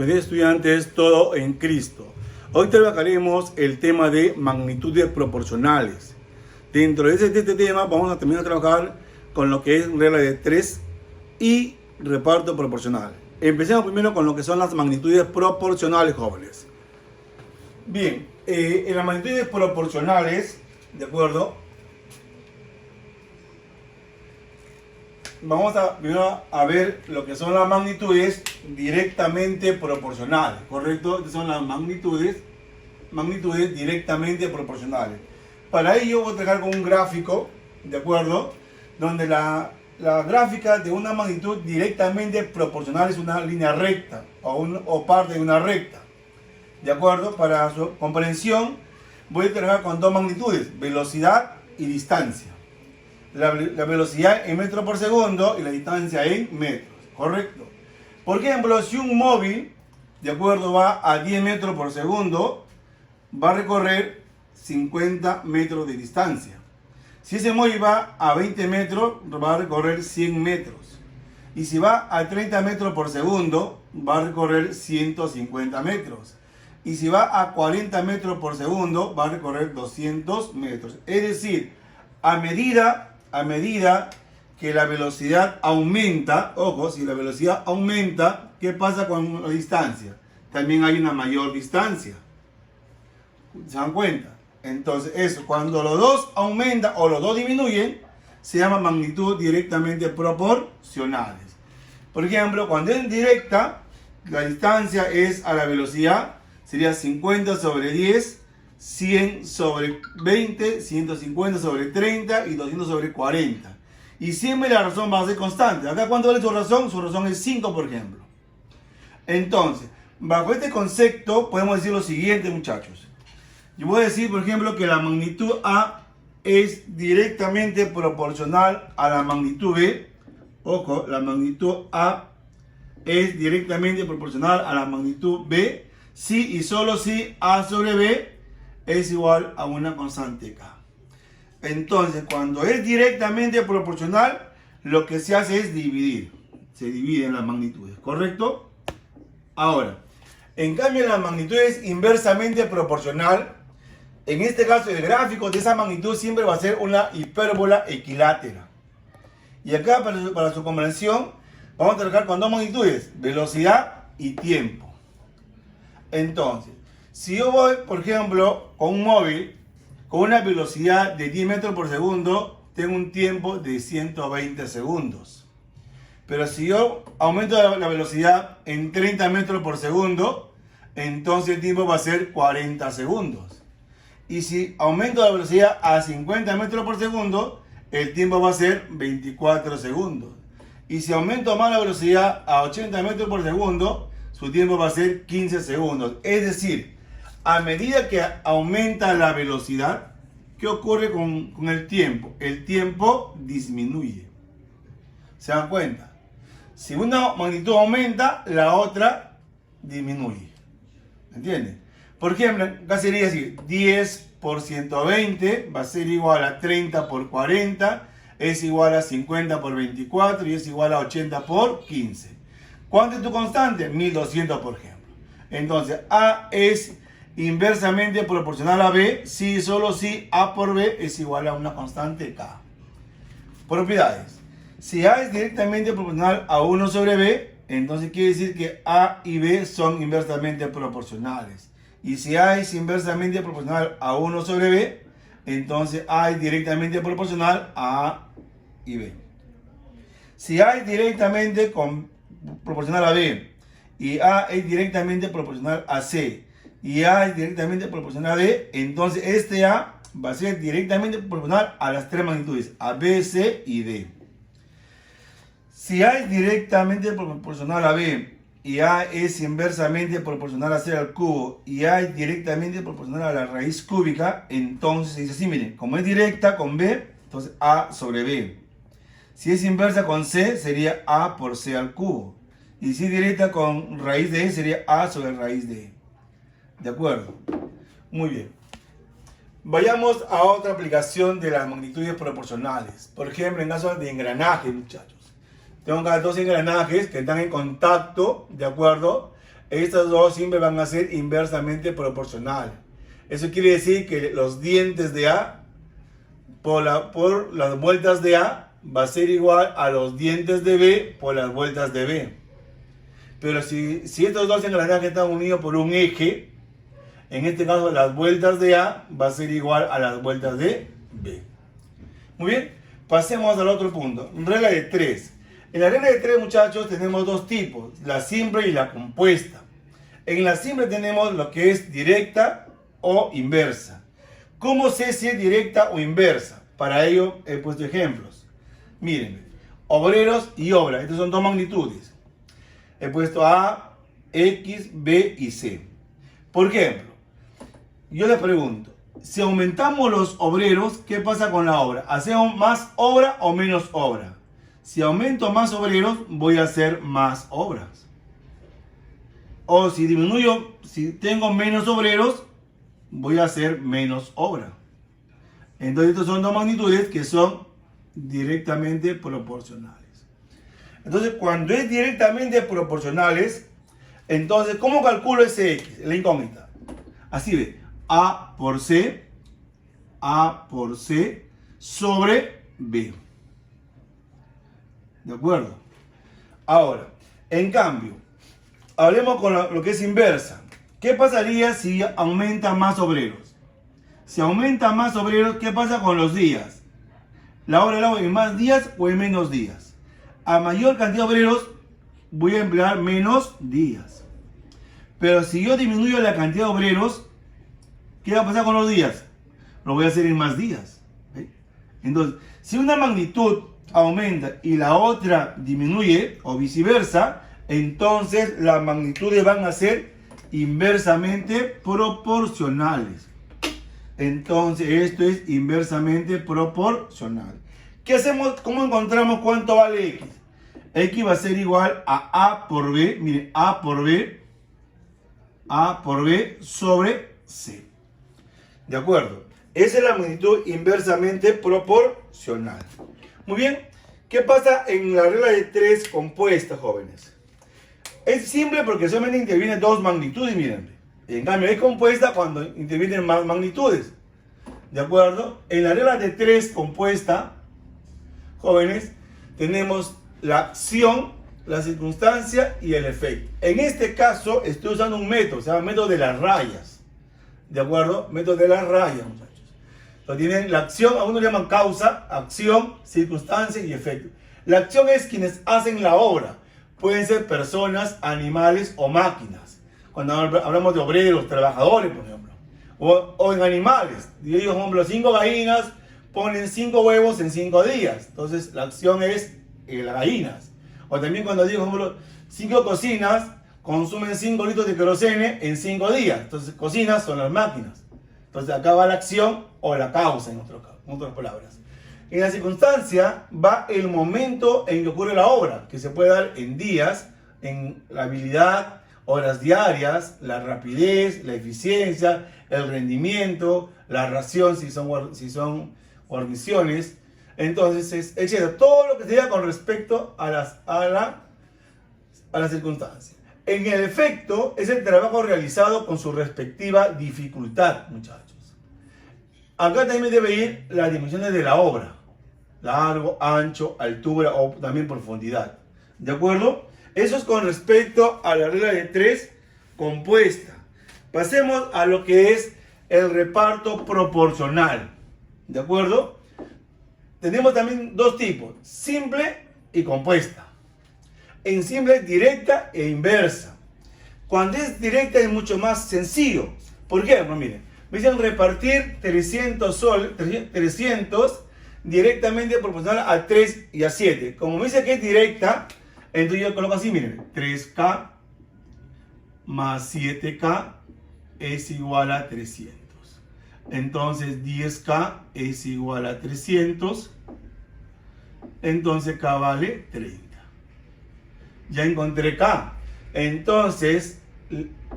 Bienvenidos estudiantes, todo en Cristo. Hoy trabajaremos el tema de magnitudes proporcionales. Dentro de este tema vamos a terminar de trabajar con lo que es regla de 3 y reparto proporcional. Empecemos primero con lo que son las magnitudes proporcionales, jóvenes. Bien, en las magnitudes proporcionales, ¿de acuerdo? Vamos a primero a ver lo que son las magnitudes directamente proporcionales, ¿correcto? Estas son las magnitudes directamente proporcionales. Para ello voy a trabajar con un gráfico, ¿de acuerdo? Donde la gráfica de una magnitud directamente proporcional es una línea recta o parte de una recta, ¿de acuerdo? Para su comprensión voy a trabajar con dos magnitudes, velocidad y distancia. La velocidad en metros por segundo y la distancia en metros, ¿correcto? Por ejemplo, si un móvil, de acuerdo, va a 10 metros por segundo, va a recorrer 50 metros de distancia. Si ese móvil va a 20 metros, va a recorrer 100 metros. Y si va a 30 metros por segundo, va a recorrer 150 metros. Y si va a 40 metros por segundo, va a recorrer 200 metros. Es decir, a medida que la velocidad aumenta, ojo, si la velocidad aumenta, ¿qué pasa con la distancia? También hay una mayor distancia. ¿Se dan cuenta? Entonces, eso, cuando los dos aumentan o los dos disminuyen, se llama magnitud directamente proporcionales. Por ejemplo, cuando es directa, la distancia es a la velocidad, sería 50 sobre 10, 100 sobre 20, 150 sobre 30 y 200 sobre 40. Y siempre la razón va a ser constante. Acá, ¿cuánto vale su razón? Su razón es 5, por ejemplo. Entonces, bajo este concepto, podemos decir lo siguiente, muchachos. Yo voy a decir, por ejemplo, que la magnitud A es directamente proporcional a la magnitud B. Ojo, la magnitud A es directamente proporcional a la magnitud B. Si y solo si A sobre B es igual a una constante K. Entonces, cuando es directamente proporcional, lo que se hace es dividir. Se dividen las magnitudes, ¿correcto? Ahora, en cambio, la magnitud es inversamente proporcional. En este caso, el gráfico de esa magnitud siempre va a ser una hipérbola equilátera. Y acá, para su comprensión, vamos a trabajar con dos magnitudes, velocidad y tiempo. Entonces, si yo voy, por ejemplo, con un móvil con una velocidad de 10 metros por segundo, tengo un tiempo de 120 segundos. Pero si yo aumento la velocidad en 30 metros por segundo, entonces el tiempo va a ser 40 segundos. Y si aumento la velocidad a 50 metros por segundo, el tiempo va a ser 24 segundos. Y si aumento más la velocidad a 80 metros por segundo, su tiempo va a ser 15 segundos. Es decir, a medida que aumenta la velocidad, ¿qué ocurre con el tiempo? El tiempo disminuye. ¿Se dan cuenta? Si una magnitud aumenta, la otra disminuye. ¿Entienden? Por ejemplo, acá sería así, 10 por 120 va a ser igual a 30 por 40, es igual a 50 por 24 y es igual a 80 por 15. ¿Cuánto es tu constante? 1200, por ejemplo. Entonces, A es inversamente proporcional a B si y solo si A por B es igual a una constante K. Propiedades. Si A es directamente proporcional a 1 sobre B, entonces quiere decir que A y B son inversamente proporcionales. Y si A es inversamente proporcional a 1 sobre B, entonces A es directamente proporcional a A y B. Si A es directamente proporcional a B y A es directamente proporcional a C y A es directamente proporcional a D, entonces este A va a ser directamente proporcional a las tres magnitudes, a B, C y D. Si A es directamente proporcional a B y A es inversamente proporcional a C al cubo y A es directamente proporcional a la raíz cúbica, entonces se dice así, miren, como es directa con B, entonces A sobre B. Si es inversa con C, sería A por C al cubo. Y si es directa con raíz de E, sería A sobre raíz de E. ¿De acuerdo? Muy bien. Vayamos a otra aplicación de las magnitudes proporcionales. Por ejemplo, en caso de engranajes, muchachos. Tengo acá dos engranajes que están en contacto, ¿de acuerdo? Estas dos siempre van a ser inversamente proporcionales. Eso quiere decir que los dientes de A por las vueltas de A va a ser igual a los dientes de B por las vueltas de B. Pero si estos dos engranajes están unidos por un eje, en este caso las vueltas de A va a ser igual a las vueltas de B. Muy bien, pasemos al otro punto. Regla de 3. En la regla de 3, muchachos, tenemos dos tipos, la simple y la compuesta. En la simple tenemos lo que es directa o inversa. ¿Cómo sé si es directa o inversa? Para ello he puesto ejemplos. Miren, obreros y obra, estas son dos magnitudes. He puesto A, X, B y C. Por ejemplo, yo les pregunto, si aumentamos los obreros, ¿qué pasa con la obra? ¿Hacemos más obra o menos obra? Si aumento más obreros, voy a hacer más obras. O si disminuyo, si tengo menos obreros, voy a hacer menos obra. Entonces, estas son dos magnitudes que son directamente proporcionales. Entonces, cuando es directamente proporcionales, entonces, ¿cómo calculo ese X? La incógnita. Así ve, A por C sobre B. ¿De acuerdo? Ahora, en cambio, hablemos con lo que es inversa. ¿Qué pasaría si aumenta más obreros? Si aumenta más obreros, ¿qué pasa con los días? ¿La obra la hago en más días o en menos días? A mayor cantidad de obreros, voy a emplear menos días. Pero si yo disminuyo la cantidad de obreros, ¿qué va a pasar con los días? Lo voy a hacer en más días. ¿Sí? Entonces, si una magnitud aumenta y la otra disminuye, o viceversa, entonces las magnitudes van a ser inversamente proporcionales. Entonces, esto es inversamente proporcional. ¿Qué hacemos? ¿Cómo encontramos cuánto vale X? X va a ser igual a A por B. Miren, A por B sobre C. ¿De acuerdo? Esa es la magnitud inversamente proporcional. Muy bien. ¿Qué pasa en la regla de 3 compuesta, jóvenes? Es simple porque solamente intervienen dos magnitudes, miren. En cambio, es compuesta cuando intervienen más magnitudes. ¿De acuerdo? En la regla de 3 compuesta, jóvenes, tenemos la acción, la circunstancia y el efecto. En este caso, estoy usando un método, se llama método de las rayas. ¿De acuerdo? Método de las rayas, muchachos. Entonces tienen la acción, a uno le llaman causa, acción, circunstancia y efecto. La acción es quienes hacen la obra. Pueden ser personas, animales o máquinas. Cuando hablamos de obreros, trabajadores, por ejemplo. O en animales. Yo digo, por ejemplo, 5 gallinas ponen 5 huevos en 5 días. Entonces, la acción es las gallinas. O también cuando digo, por ejemplo, 5 cocinas consumen 5 litros de querosene en 5 días. Entonces, cocinas son las máquinas. Entonces, acá va la acción o la causa, en otras palabras. En la circunstancia va el momento en que ocurre la obra, que se puede dar en días, en la habilidad, horas diarias, la rapidez, la eficiencia, el rendimiento, la ración si son guarniciones. Entonces, etc. Todo lo que se diga con respecto a la circunstancia. En el efecto es el trabajo realizado con su respectiva dificultad, muchachos. Acá también debe ir las dimensiones de la obra. Largo, ancho, altura o también profundidad. ¿De acuerdo? Eso es con respecto a la regla de 3 compuesta. Pasemos a lo que es el reparto proporcional. ¿De acuerdo? Tenemos también dos tipos, simple y compuesta. En simple es directa e inversa. Cuando es directa es mucho más sencillo. ¿Por qué? Bueno, miren, me dicen repartir 300 directamente proporcional a 3 y a 7. Como me dice que es directa, entonces yo coloco así, miren, 3K más 7K es igual a 300. Entonces 10K es igual a 300. Entonces K vale 30. Ya encontré K. Entonces,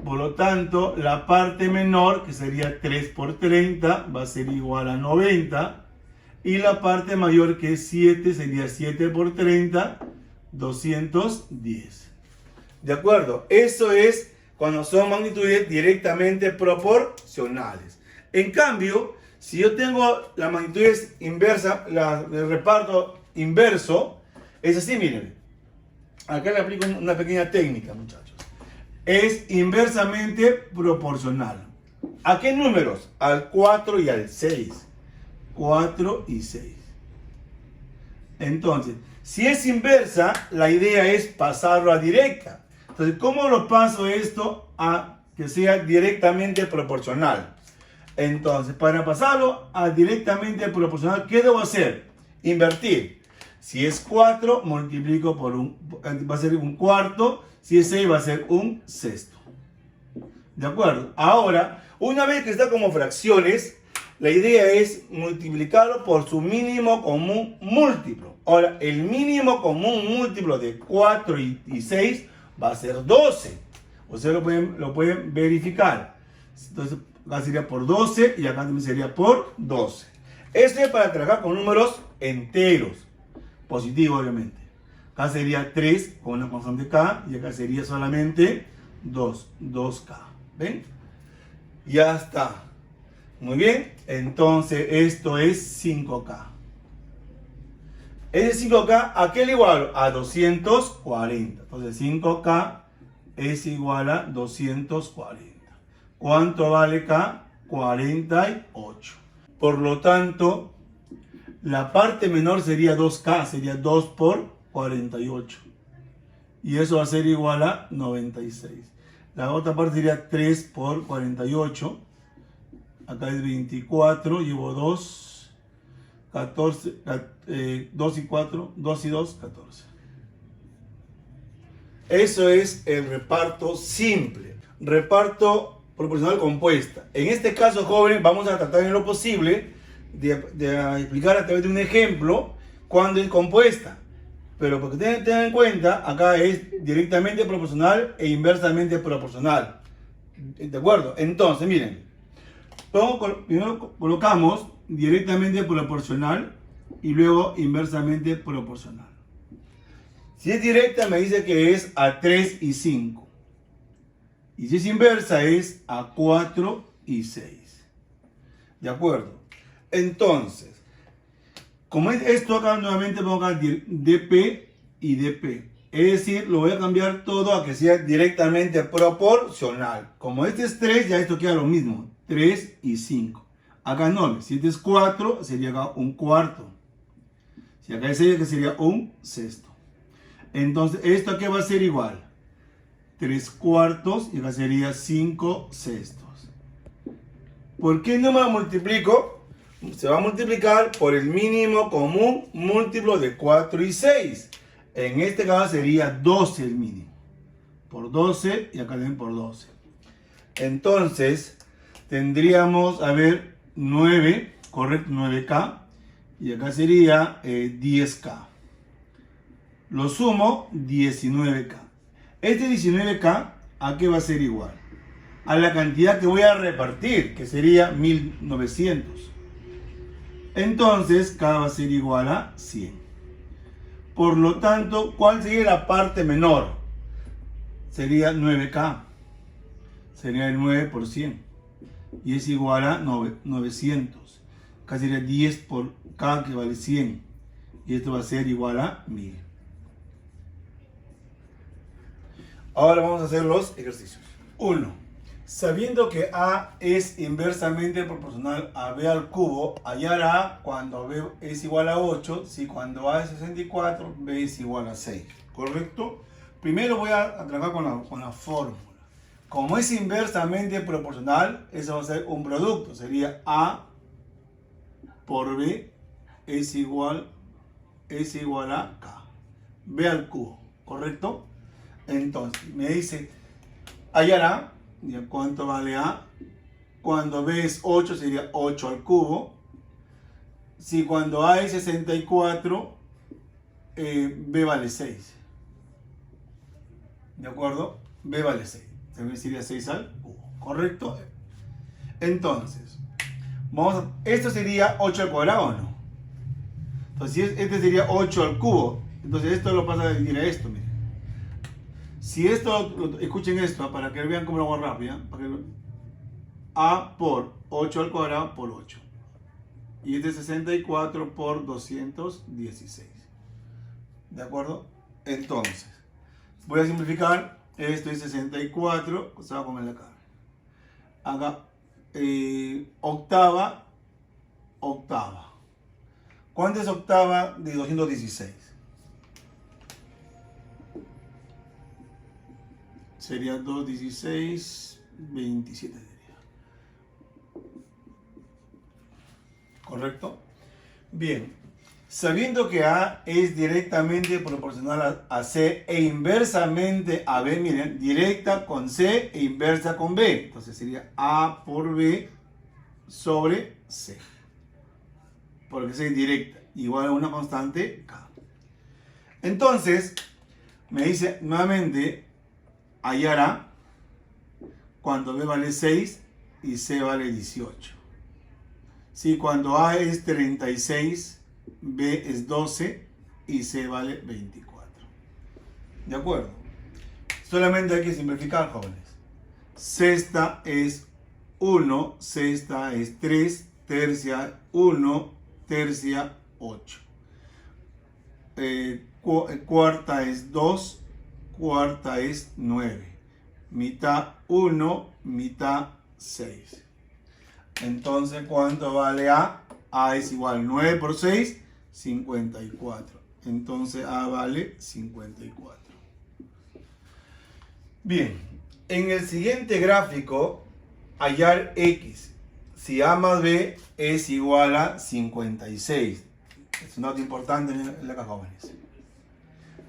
por lo tanto, la parte menor, que sería 3 por 30, va a ser igual a 90. Y la parte mayor, que es 7, sería 7 por 30, 210. ¿De acuerdo? Eso es cuando son magnitudes directamente proporcionales. En cambio, si yo tengo las magnitudes inversas, el reparto inverso, es así, miren. Acá le aplico una pequeña técnica, muchachos. Es inversamente proporcional. ¿A qué números? Al 4 y al 6. 4 y 6. Entonces, si es inversa, la idea es pasarlo a directa. Entonces, ¿cómo lo paso esto a que sea directamente proporcional? Entonces, para pasarlo a directamente proporcional, ¿qué debo hacer? Invertir. Si es 4, multiplico por va a ser un cuarto. Si es 6, va a ser un sexto. ¿De acuerdo? Ahora, una vez que está como fracciones, la idea es multiplicarlo por su mínimo común múltiplo. Ahora, el mínimo común múltiplo de 4 y 6 va a ser 12. Ustedes lo pueden verificar. Entonces, acá sería por 12 y acá también sería por 12. Esto es para trabajar con números enteros. Positivo, obviamente. Acá sería 3 con una constante K y acá sería solamente 2K. ¿Ven? Ya está. Muy bien. Entonces, esto es 5K. Ese 5K, ¿a qué le igualo? A 240. Entonces, 5K es igual a 240. ¿Cuánto vale K? 48. Por lo tanto, la parte menor sería 2K, sería 2 por 48. Y eso va a ser igual a 96. La otra parte sería 3 por 48. Acá es 24, llevo 2, 14, 2 y 4, 2 y 2, 14. Eso es el reparto simple. Reparto proporcional compuesta. En este caso, jóvenes, vamos a tratar en lo posible de explicar a través de un ejemplo cuando es compuesta. Pero porque tengan en cuenta, acá es directamente proporcional e inversamente proporcional. ¿De acuerdo? Entonces, miren. Primero colocamos directamente proporcional y luego inversamente proporcional. Si es directa me dice que es a 3 y 5. Y si es inversa es a 4 y 6. ¿De acuerdo? Entonces, como es esto acá nuevamente pongo acá dp y dp. Es decir, lo voy a cambiar todo a que sea directamente proporcional. Como este es 3, ya esto queda lo mismo. 3 y 5. Acá no, si este es 4, sería acá un cuarto. Si acá es 6, que sería un sexto. Entonces, esto aquí va a ser igual. 3 cuartos y acá sería 5 sextos. ¿Por qué número multiplico? Se va a multiplicar por el mínimo común múltiplo de 4 y 6. En este caso sería 12 el mínimo. Por 12 y acá también por 12. Entonces, tendríamos, a ver, 9, correcto, 9K. Y acá sería 10K. Lo sumo, 19K. Este 19K, ¿a qué va a ser igual? A la cantidad que voy a repartir, que sería 1900. Entonces, K va a ser igual a 100. Por lo tanto, ¿cuál sería la parte menor? Sería 9K. Sería el 9 por 100. Y es igual a 900. Acá sería 10 por K, que vale 100. Y esto va a ser igual a 1000. Ahora vamos a hacer los ejercicios. 1. Sabiendo que A es inversamente proporcional a B al cubo, hallar A cuando B es igual a 8, si cuando A es 64, B es igual a 6. ¿Correcto? Primero voy a trabajar con la fórmula. Como es inversamente proporcional, eso va a ser un producto. Sería A por B es igual a K. B al cubo. ¿Correcto? Entonces, me dice, hallar A. ¿Cuánto vale A? Cuando B es 8 sería 8 al cubo. Si cuando A es 64, B vale 6. ¿De acuerdo? B vale 6. Sería 6 al cubo. ¿Correcto? Entonces, esto sería 8 al cuadrado, ¿o no? Entonces, este sería 8 al cubo. Entonces, esto lo pasa a dividir a esto, miren. Si esto, escuchen esto, para que vean cómo lo hago rápido. A por 8 al cuadrado por 8. Y este es 64 por 216. ¿De acuerdo? Entonces, voy a simplificar. Esto es 64, se va a poner acá. Acá, octava. ¿Cuánto es octava de 216? Sería 216, 27 sería. ¿Correcto? Bien. Sabiendo que A es directamente proporcional a C e inversamente a B, miren, directa con C e inversa con B. Entonces sería A por B sobre C. Porque es directa, igual a una constante K. Entonces, me dice nuevamente hallar A cuando B vale 6 y C vale 18. Sí, cuando A es 36, B es 12 y C vale 24. ¿De acuerdo? Solamente hay que simplificar, jóvenes. Sexta es 1, sexta es 3, tercia 1, tercia 8. Cuarta es 2, cuarta es 9. Mitad 1, mitad 6. Entonces, ¿cuánto vale A? A es igual 9 por 6, 54. Entonces, A vale 54. Bien, en el siguiente gráfico, hallar X. Si A más B es igual a 56. Es una nota importante en la caja, jóvenes.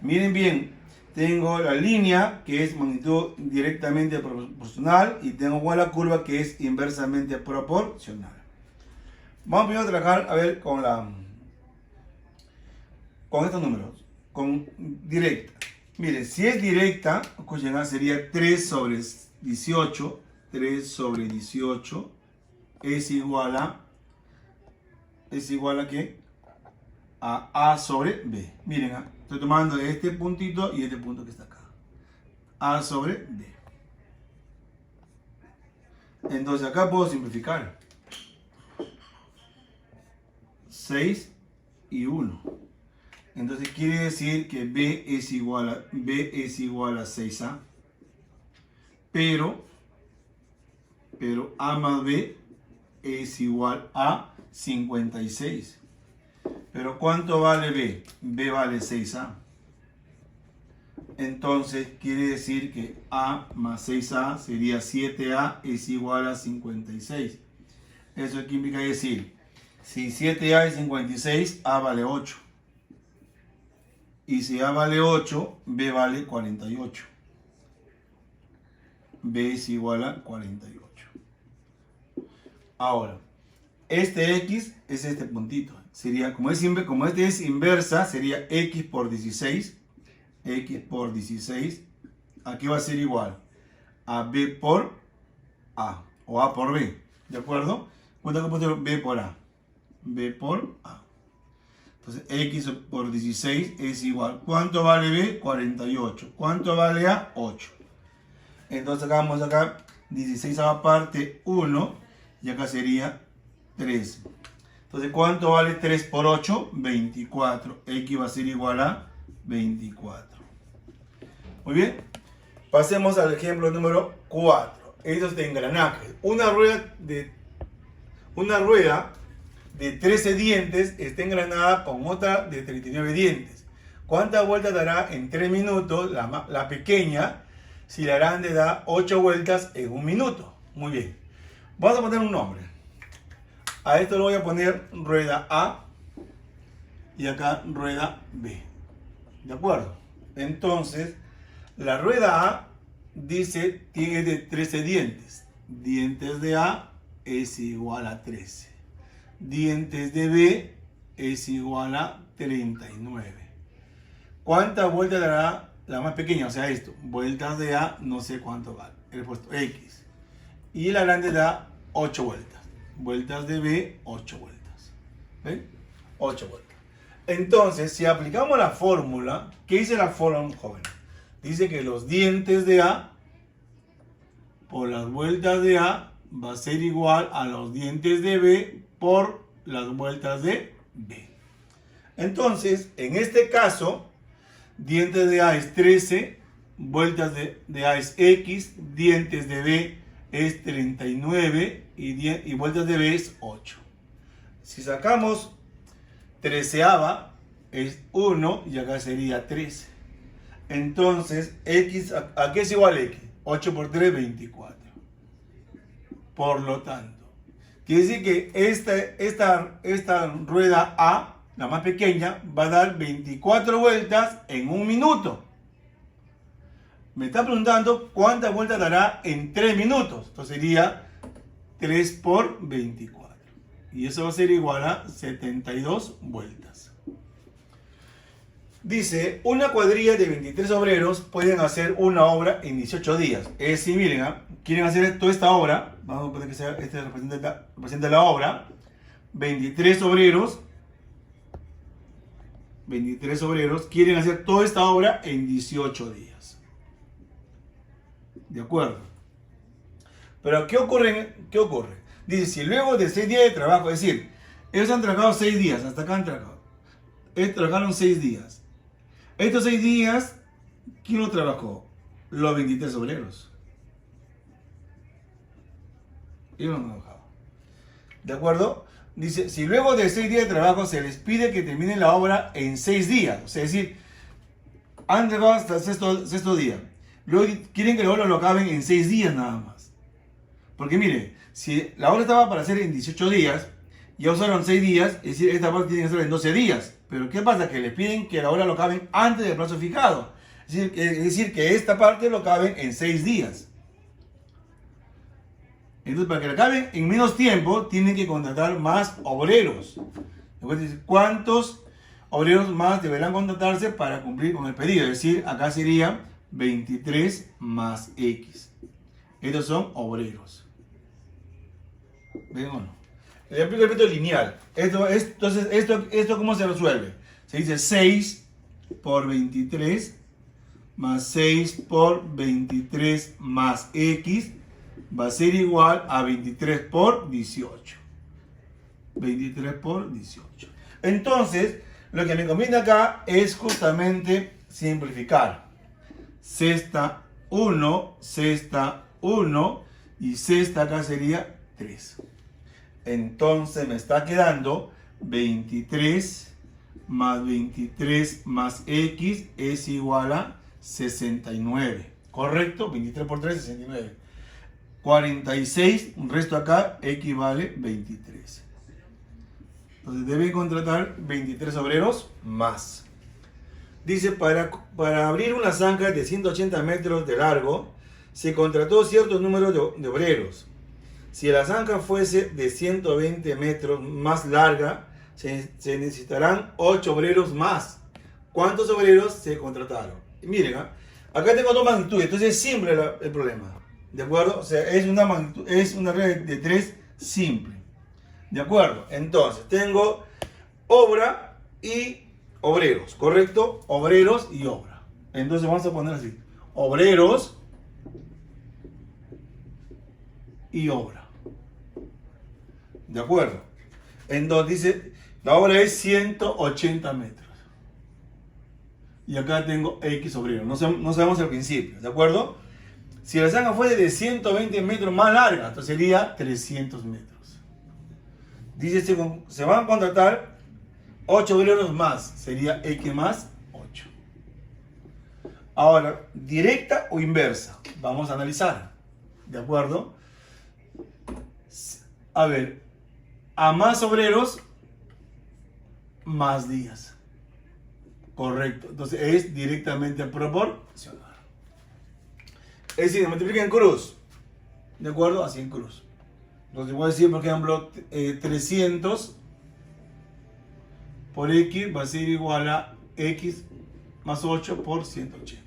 Miren bien, tengo la línea que es magnitud directamente proporcional y tengo la curva que es inversamente proporcional. Vamos primero a trabajar a ver con estos números, con directa. Mire, si es directa, escuchen, sería 3 sobre 18, 3 sobre 18 es igual a ¿qué? A A sobre B. Miren, estoy tomando este puntito y este punto que está acá. A sobre B. Entonces acá puedo simplificar. 6 y 1. Entonces quiere decir que B es igual a 6A. Pero A más B es igual a 56. Pero ¿cuánto vale B? B vale 6A. Entonces quiere decir que A más 6A sería 7A es igual a 56. Eso qué implica decir, si 7A es 56, A vale 8. Y si A vale 8, B vale 48. B es igual a 48. Ahora, este X es este puntito. Sería, como este es inversa, sería X por 16. X por 16. Aquí va a ser igual a B por A. O A por B. ¿De acuerdo? ¿Cuánto que puse B por A? B por A. Entonces, X por 16 es igual. ¿Cuánto vale B? 48. ¿Cuánto vale A? 8. Entonces, acá vamos a sacar 16 a la parte 1. Y acá sería 3. Entonces, ¿cuánto vale 3 por 8? 24. X va a ser igual a 24. Muy bien. Pasemos al ejemplo número 4. Esto es de engranaje. Una rueda de 13 dientes está engranada con otra de 39 dientes. ¿Cuántas vueltas dará en 3 minutos la pequeña si la grande da 8 vueltas en 1 minuto? Muy bien. Vamos a poner un nombre. A esto le voy a poner rueda A y acá rueda B. ¿De acuerdo? Entonces, la rueda A dice tiene de 13 dientes. Dientes de A es igual a 13. Dientes de B es igual a 39. ¿Cuántas vueltas dará la más pequeña? O sea, esto. Vueltas de A, no sé cuánto vale. He puesto X. Y la grande da 8 vueltas. Vueltas de B, 8 vueltas. ¿Ven? 8 vueltas. Entonces, si aplicamos la fórmula, ¿qué dice la fórmula, joven? Dice que los dientes de A por las vueltas de A va a ser igual a los dientes de B por las vueltas de B. Entonces, en este caso, dientes de A es 13, vueltas de A es X, dientes de B es 39 y vueltas de B es 8. Si sacamos 13ava es 1 y acá sería 13. Entonces, X, ¿a qué es igual X? 8 por 3, 24. Por lo tanto, quiere decir que esta rueda A, la más pequeña, va a dar 24 vueltas en un minuto. Me está preguntando cuántas vueltas dará en 3 minutos. Entonces sería 3 por 24. Y eso va a ser igual a 72 vueltas. Dice, una cuadrilla de 23 obreros pueden hacer una obra en 18 días. Es decir, miren, quieren hacer toda esta obra. Vamos a poner que sea, este representa la obra. 23 obreros quieren hacer toda esta obra en 18 días. ¿De acuerdo? Pero ¿qué ocurre? Dice, si luego de 6 días de trabajo, es decir, ellos han trabajado 6 días, hasta acá han trabajado. Ellos trabajaron 6 días. Estos 6 días, ¿quién lo trabajó? Los 23 obreros. Ellos no han trabajado. ¿De acuerdo? Dice, si luego de 6 días de trabajo se les pide que terminen la obra en 6 días, o sea, es decir, han trabajado hasta el sexto día. Luego quieren que la obra lo acaben en 6 días nada más. Porque mire, si la obra estaba para hacer en 18 días, ya usaron 6 días, es decir, esta parte tiene que ser en 12 días. Pero ¿qué pasa? Que les piden que la obra lo acaben antes del plazo fijado. Es decir, que esta parte lo acaben en 6 días. Entonces, para que la acaben en menos tiempo, tienen que contratar más obreros. Entonces, ¿cuántos obreros más deberán contratarse para cumplir con el pedido? Es decir, acá sería 23 más X. Estos son obreros. ¿Ven o no? Le aplico el método lineal. Entonces, ¿esto cómo se resuelve? Se dice 6 por 23 más 6 por 23 más X va a ser igual a 23 por 18. 23 por 18. Entonces, lo que me conviene acá es justamente simplificar. Sexta 1, sexta 1 y sexta acá sería 3. Entonces me está quedando 23 más X es igual a 69. ¿Correcto? 23 por 3, 69. 46, un resto acá, X vale 23. Entonces deben contratar 23 obreros más. Dice, para abrir una zanja de 180 metros de largo, se contrató cierto número de obreros. Si la zanja fuese de 120 metros más larga, se necesitarán 8 obreros más. ¿Cuántos obreros se contrataron? Y miren, acá tengo dos magnitudes, entonces es simple el problema. ¿De acuerdo? O sea, es una regla de 3 simple. ¿De acuerdo? Entonces, tengo obra y obreros, ¿correcto? Obreros y obra. Entonces vamos a poner así. Obreros y obra. ¿De acuerdo? Entonces dice, la obra es 180 metros. Y acá tengo X obreros. No sabemos el principio, ¿de acuerdo? Si la zanja fuese de 120 metros más larga, entonces sería 300 metros. Dice, se van a contratar 8 obreros más, sería X más 8. Ahora, ¿directa o inversa? Vamos a analizar, ¿de acuerdo? A ver, a más obreros, más días. Correcto, entonces es directamente proporcional. Es decir, multiplica en cruz. ¿De acuerdo? Así en cruz. Entonces voy a decir, por ejemplo, 300 por X va a ser igual a X más 8 por 180.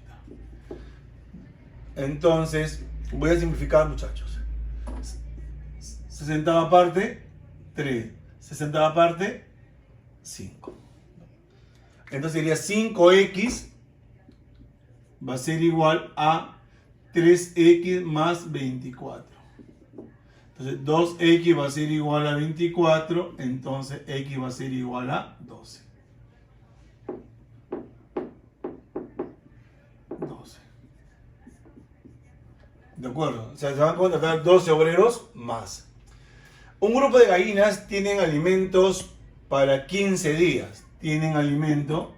Entonces, voy a simplificar, muchachos. 60ª parte, 3. 60ª parte, 5. Entonces sería 5X va a ser igual a 3x más 24. Entonces 2x va a ser igual a 24, entonces x va a ser igual a 12. 12. ¿De acuerdo? O sea, se van a contratar 12 obreros más. Un grupo de gallinas tienen alimentos para 15 días. Tienen alimento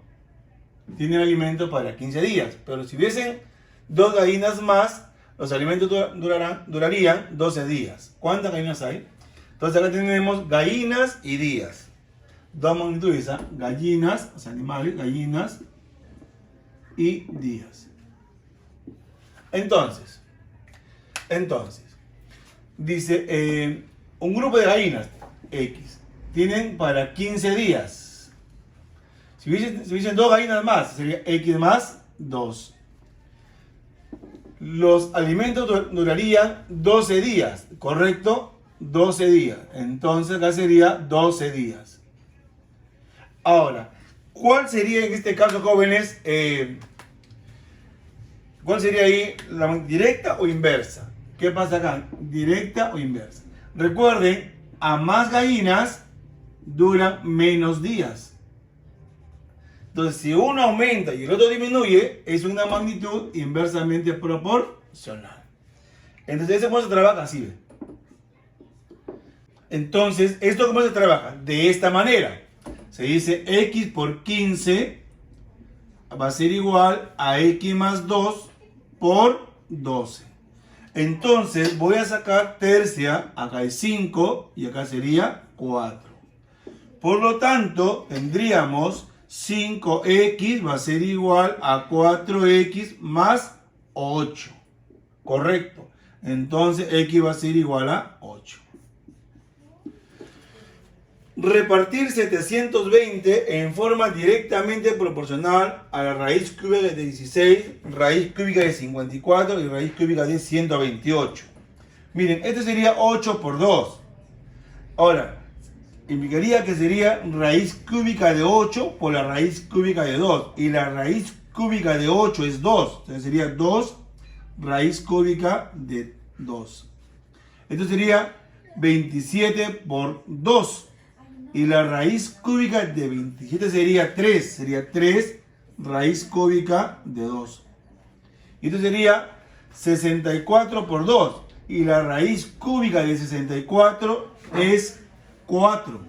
para 15 días. Pero si hubiesen 2 gallinas más, los alimentos durarían 12 días. ¿Cuántas gallinas hay? Entonces acá tenemos gallinas y días. Dos magnitudes, ¿eh? Gallinas, o sea, animales, gallinas y días. Entonces, dice, un grupo de gallinas, X, tienen para 15 días. Si hubiesen 2 gallinas más, sería X más 2. Los alimentos durarían 12 días, ¿correcto? 12 días. Entonces acá sería 12 días. Ahora, ¿cuál sería en este caso, jóvenes? ¿Cuál sería ahí la directa o inversa? ¿Qué pasa acá? ¿Directa o inversa? Recuerden, a más gallinas duran menos días. Entonces, si uno aumenta y el otro disminuye, es una magnitud inversamente proporcional. Entonces, eso cómo se trabaja así, ¿ve? Entonces, ¿esto cómo se trabaja? De esta manera. Se dice x por 15 va a ser igual a x más 2 por 12. Entonces, voy a sacar tercia, acá es 5 y acá sería 4. Por lo tanto, tendríamos 5x va a ser igual a 4x más 8. Correcto. Entonces, x va a ser igual a 8. Repartir 720 en forma directamente proporcional a la raíz cúbica de 16, raíz cúbica de 54 y raíz cúbica de 128. Miren, esto sería 8 por 2. Ahora, implicaría que sería raíz cúbica de 8 por la raíz cúbica de 2. Y la raíz cúbica de 8 es 2. Entonces sería 2 raíz cúbica de 2. Esto sería 27 por 2. Y la raíz cúbica de 27 sería 3. Sería 3 raíz cúbica de 2. Y esto sería 64 por 2. Y la raíz cúbica de 64 es 4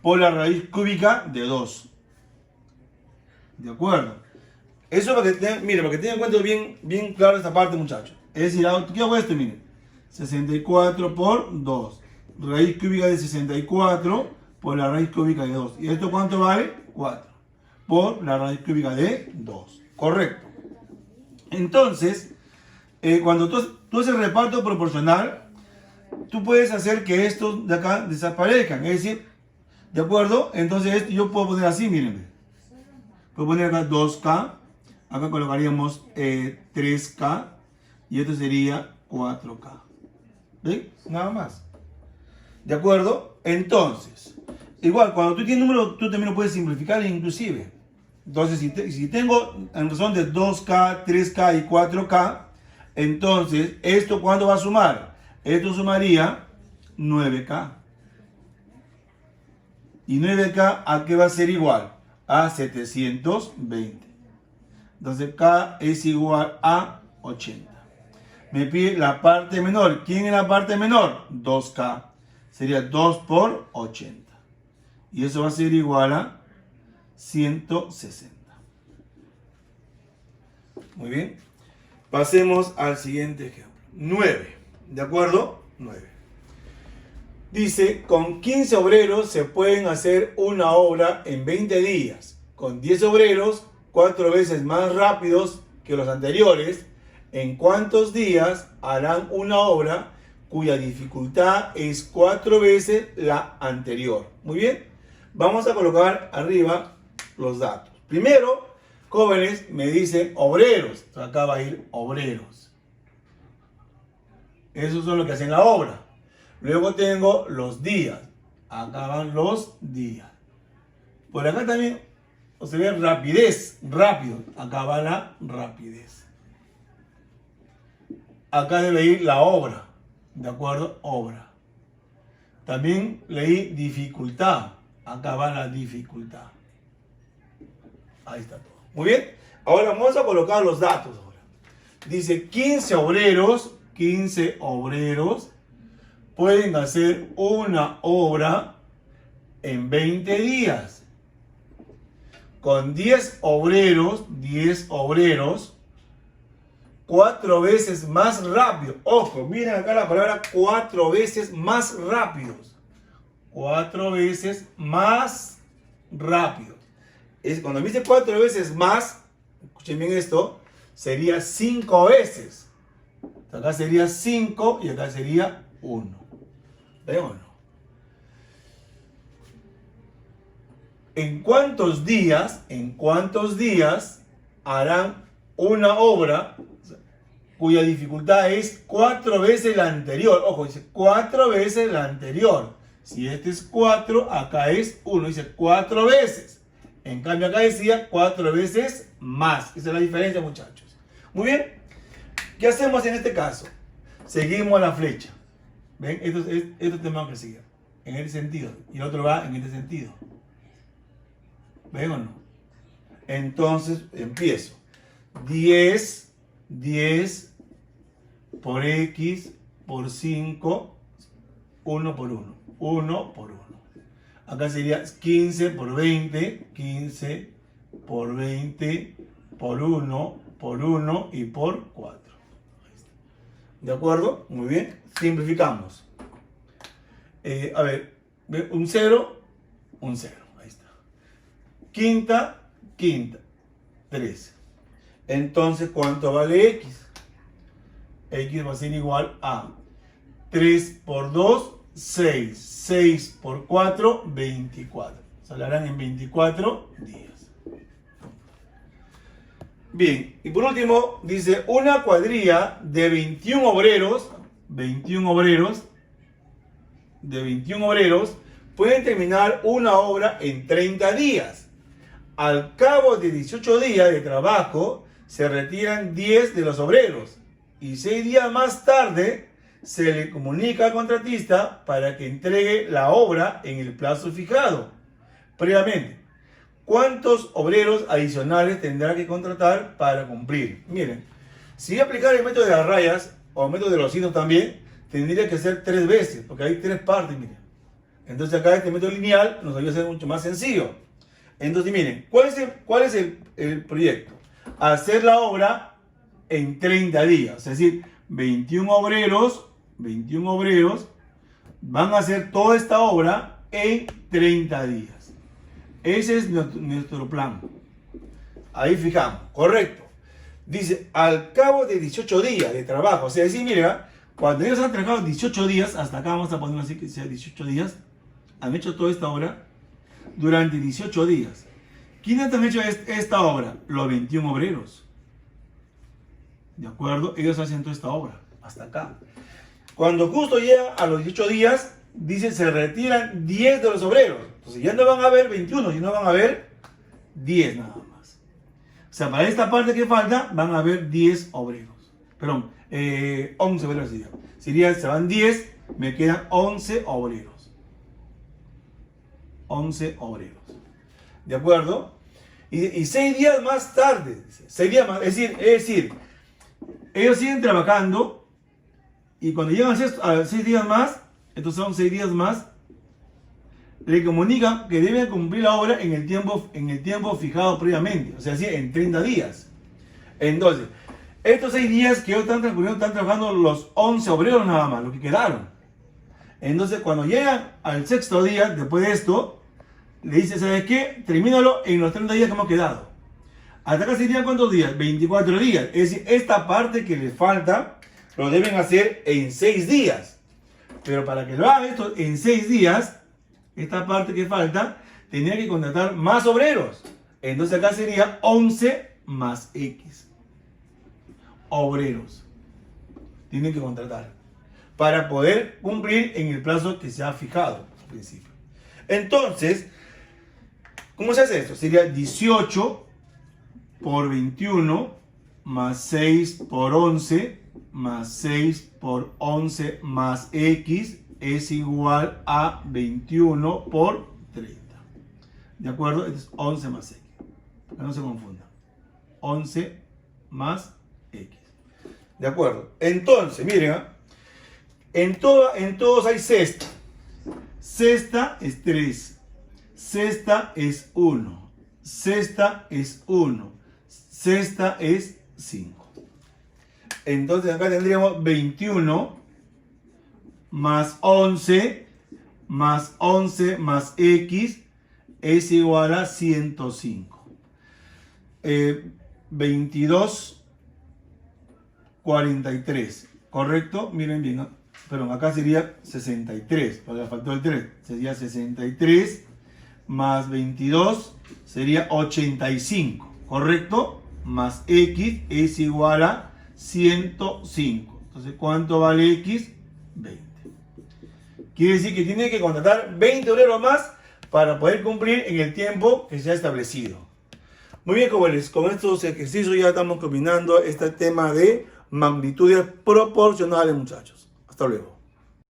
por la raíz cúbica de 2. ¿De acuerdo? Eso para que tengan en cuenta bien claro esta parte, muchachos. Es decir, ¿qué hago esto? Miren. 64 por 2. Raíz cúbica de 64 por la raíz cúbica de 2. ¿Y esto cuánto vale? 4. Por la raíz cúbica de 2. Correcto. Entonces, cuando tú haces reparto proporcional, tú puedes hacer que estos de acá desaparezcan. Es decir, ¿de acuerdo? Entonces yo puedo poner así, miren. Puedo poner acá 2K. Acá colocaríamos 3K. Y esto sería 4K. ¿Ven? Nada más. ¿De acuerdo? Entonces, igual, cuando tú tienes número, tú también lo puedes simplificar inclusive. Entonces, si tengo en razón de 2K, 3K y 4K, entonces, ¿esto cuándo va a sumar? Esto sumaría 9K. ¿Y 9K a qué va a ser igual? A 720. Entonces, K es igual a 80. Me pide la parte menor. ¿Quién es la parte menor? 2K. Sería 2 por 80. Y eso va a ser igual a 160. Muy bien. Pasemos al siguiente ejemplo. 9. ¿De acuerdo? 9. Dice, con 15 obreros se pueden hacer una obra en 20 días. Con 10 obreros, 4 veces más rápidos que los anteriores. ¿En cuántos días harán una obra cuya dificultad es 4 veces la anterior? Muy bien. Vamos a colocar arriba los datos. Primero, jóvenes, me dicen obreros. Entonces acá va a ir obreros. Esos son los que hacen la obra. Luego tengo los días. Acá van los días. Por acá también o se ve rapidez, rápido. Acá va la rapidez. Acá debe ir la obra, ¿de acuerdo? Obra. También leí dificultad. Acá va la dificultad. Ahí está todo. Muy bien. Ahora vamos a colocar los datos. Ahora. Dice 15 obreros pueden hacer una obra en 20 días. Con 10 obreros, 4 veces más rápido. Ojo, miren acá la palabra 4 veces más rápidos. 4 veces más rápido. Es cuando dice 4 veces más, escuchen bien esto, sería 5 veces. Acá sería 5 y acá sería 1. ¿Ven o no? ¿En cuántos días harán una obra cuya dificultad es 4 veces la anterior? Ojo, dice 4 veces la anterior. Si este es 4, acá es 1. Dice 4 veces. En cambio acá decía 4 veces más. Esa es la diferencia, muchachos. Muy bien. ¿Qué hacemos en este caso? Seguimos la flecha. ¿Ven? Esto tenemos que seguir. En este sentido. Y el otro va en este sentido. ¿Ven o no? Entonces empiezo. 10 por X por 5, 1 por 1. 1 por 1. Acá sería 15 por 20, 15 por 20 por 1 por 1 y por 4. ¿De acuerdo? Muy bien. Simplificamos. A ver, un 0, un 0. Ahí está. Quinta, 13. Entonces, ¿cuánto vale X? X va a ser igual a 3 por 2, 6. 6 por 4, 24. Se lo harán en 24 días. Bien, y por último, dice una cuadrilla de 21 obreros, pueden terminar una obra en 30 días. Al cabo de 18 días de trabajo, se retiran 10 de los obreros y 6 días más tarde se le comunica al contratista para que entregue la obra en el plazo fijado previamente. ¿Cuántos obreros adicionales tendrá que contratar para cumplir? Miren, si aplicar el método de las rayas o el método de los signos también, tendría que ser 3 veces, porque hay 3 partes, miren. Entonces acá este método lineal nos ayuda a ser mucho más sencillo. Entonces miren, ¿cuál es el proyecto? Hacer la obra en 30 días, es decir, 21 obreros van a hacer toda esta obra en 30 días. Ese es nuestro plan. Ahí fijamos, correcto. Dice, al cabo de 18 días de trabajo, o sea, decir, mira, cuando ellos han trabajado 18 días, hasta acá vamos a ponerlo así que sea 18 días, han hecho toda esta obra durante 18 días. ¿Quiénes han hecho esta obra? Los 21 obreros. ¿De acuerdo? Ellos hacen toda esta obra, hasta acá. Cuando justo llega a los 18 días, dice, se retiran 10 de los obreros. Entonces ya no van a haber 21, sino van a haber 10 nada más. O sea, para esta parte que falta, van a haber 10 obreros. Perdón, 11 obreros sería, se van 10, me quedan 11 obreros. 11 obreros. ¿De acuerdo? Y 6 días más tarde, 6 días más, es decir, ellos siguen trabajando y cuando llegan a 6 días más, estos son 6 días más, le comunican que deben cumplir la obra en el tiempo fijado previamente, o sea, así en 30 días. Entonces, estos 6 días que ellos están trabajando los 11 obreros nada más, los que quedaron. Entonces, cuando llegan al 6º día, después de esto, le dice, ¿sabes qué? Termínalo en los 30 días que hemos quedado. Hasta acá serían ¿cuántos días? 24 días. Es decir, esta parte que les falta, lo deben hacer en 6 días. Pero para que lo hagan esto en 6 días, esta parte que falta, tendría que contratar más obreros. Entonces acá sería 11 más X. Obreros. Tienen que contratar. Para poder cumplir en el plazo que se ha fijado al principio. Entonces, ¿Cómo se hace esto? Sería 18 por 21 más 6 por 11 más 6 por 11 más x es igual a 21 por 30. ¿De acuerdo? Esto es 11 más x. Para que no se confunda. 11 más x. ¿De acuerdo? Entonces, miren, ¿eh? En todos hay cesta. Cesta es 3. Cesta es 1. Cesta es 1. Cesta es 5. Entonces acá tendríamos 21 más 11 más x es igual a 105. 22, 43. ¿Correcto? Miren bien, ¿no? Perdón, acá sería 63, porque faltó el 3. Sería 63 más 22 sería 85. ¿Correcto? Más x es igual a 105. Entonces, ¿cuánto vale x? 20. Quiere decir que tiene que contratar 20 obreros más para poder cumplir en el tiempo que se ha establecido. Muy bien, jóvenes, con estos ejercicios ya estamos combinando este tema de magnitudes proporcionales, muchachos. Hasta luego.